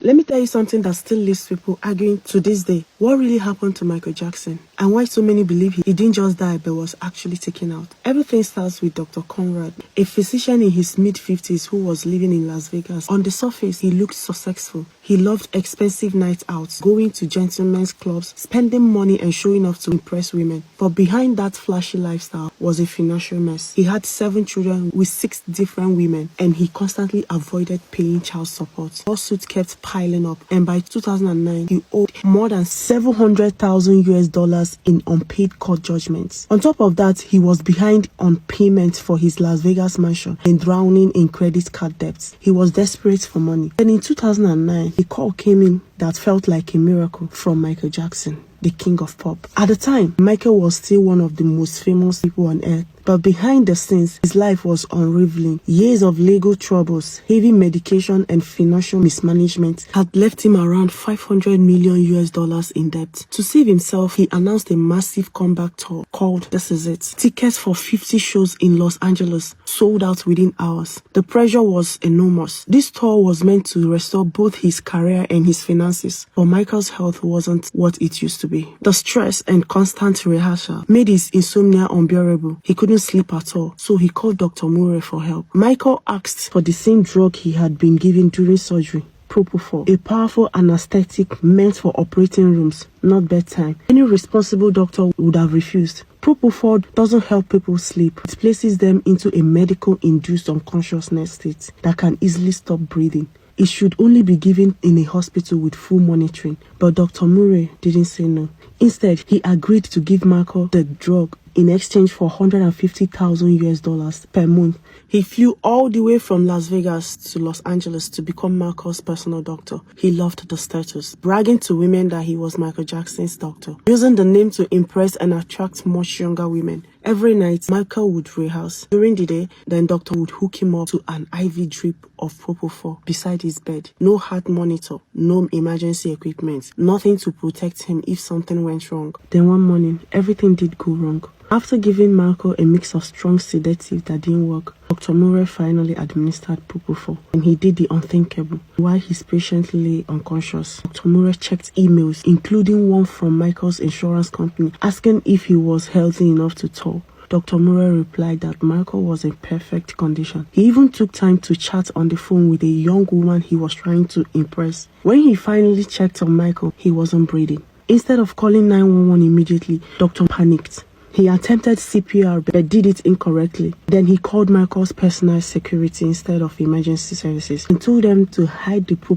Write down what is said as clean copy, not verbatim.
Let me tell you something that still leaves people arguing to this day. What really happened to Michael Jackson? And why so many believe he didn't just die but was actually taken out? Everything starts with Dr. Conrad, a physician in his mid-50s who was living in Las Vegas. On the surface, he looked successful. He loved expensive night outs, going to gentlemen's clubs, spending money and showing off to impress women. But behind that flashy lifestyle was a financial mess. He had 7 children with 6 different women, and he constantly avoided paying child support. Lawsuits kept piling up, and by 2009, he owed more than $700,000 in unpaid court judgments. On top of that, he was behind on payments for his Las Vegas mansion and drowning in credit card debts. He was desperate for money. Then in 2009, a call came in that felt like a miracle from Michael Jackson, the king of pop. At the time, Michael was still one of the most famous people on earth. But behind the scenes, his life was unraveling. Years of legal troubles, heavy medication, and financial mismanagement had left him around $500 million in debt. To save himself, he announced a massive comeback tour called This Is It. Tickets for 50 shows in Los Angeles sold out within hours. The pressure was enormous. This tour was meant to restore both his career and his finances, but Michael's health wasn't what it used to be. The stress and constant rehearsal made his insomnia unbearable. He couldn't sleep at all, so he called Dr. Murray for help. Michael asked for the same drug he had been given during surgery, propofol, a powerful anesthetic meant for operating rooms, not bedtime. Any responsible doctor would have refused. Propofol doesn't help people sleep. It places them into a medical-induced unconsciousness state that can easily stop breathing. It should only be given in a hospital with full monitoring, but Dr. Murray didn't say no. Instead, he agreed to give Michael the drug in exchange for $150,000 per month. He flew all the way from Las Vegas to Los Angeles to become Michael's personal doctor. He loved the status, bragging to women that he was Michael Jackson's doctor, using the name to impress and attract much younger women. Every night, Michael would rehearse. During the day, then doctor would hook him up to an IV drip of propofol beside his bed. No heart monitor, no emergency equipment, nothing to protect him if something went wrong. Then one morning, everything did go wrong. After giving Michael a mix of strong sedative that didn't work, Dr. Murray finally administered propofol, and he did the unthinkable. While his patient lay unconscious, Dr. Murray checked emails, including one from Michael's insurance company, asking if he was healthy enough to tour. Dr. Murray replied that Michael was in perfect condition. He even took time to chat on the phone with a young woman he was trying to impress. When he finally checked on Michael, he wasn't breathing. Instead of calling 911 immediately, Dr. panicked. He attempted CPR but did it incorrectly. Then he called Michael's personal security instead of emergency services and told them to hide the propofol